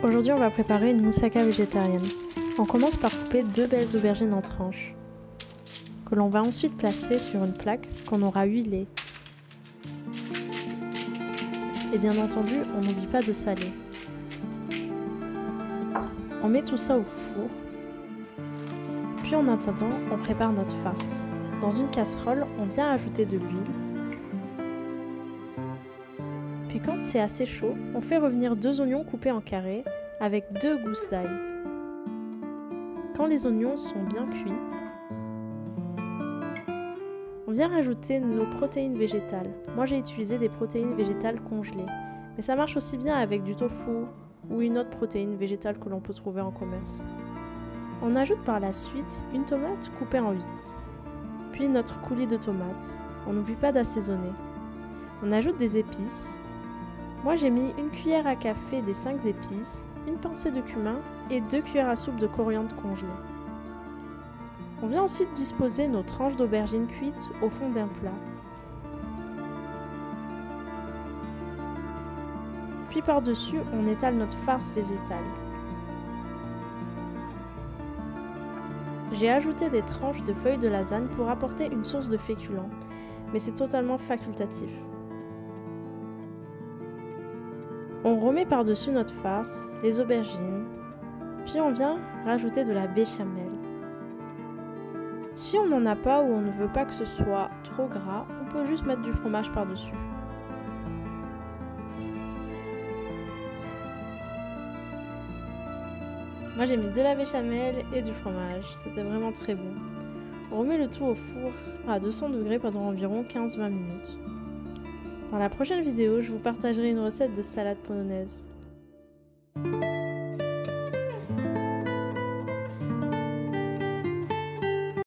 Aujourd'hui, on va préparer une moussaka végétarienne. On commence par couper 2 belles aubergines en tranches, que l'on va ensuite placer sur une plaque qu'on aura huilée. Et bien entendu, on n'oublie pas de saler. On met tout ça au four. Puis en attendant, on prépare notre farce. Dans une casserole, on vient ajouter de l'huile. Puis quand c'est assez chaud, on fait revenir 2 oignons coupés en carrés avec 2 gousses d'ail. Quand les oignons sont bien cuits, on vient rajouter nos protéines végétales. Moi j'ai utilisé des protéines végétales congelées, mais ça marche aussi bien avec du tofu ou une autre protéine végétale que l'on peut trouver en commerce. On ajoute par la suite une tomate coupée en 8, puis notre coulis de tomates. On n'oublie pas d'assaisonner. On ajoute des épices. Moi j'ai mis une cuillère à café des 5 épices, une pincée de cumin et 2 cuillères à soupe de coriandre congelée. On vient ensuite disposer nos tranches d'aubergines cuites au fond d'un plat. Puis par-dessus, on étale notre farce végétale. J'ai ajouté des tranches de feuilles de lasagne pour apporter une source de féculents, mais c'est totalement facultatif. On remet par-dessus notre farce les aubergines, puis on vient rajouter de la béchamel. Si on n'en a pas ou on ne veut pas que ce soit trop gras, on peut juste mettre du fromage par-dessus. Moi j'ai mis de la béchamel et du fromage, c'était vraiment très bon. On remet le tout au four à 200 degrés pendant environ 15-20 minutes. Dans la prochaine vidéo, je vous partagerai une recette de salade polonaise.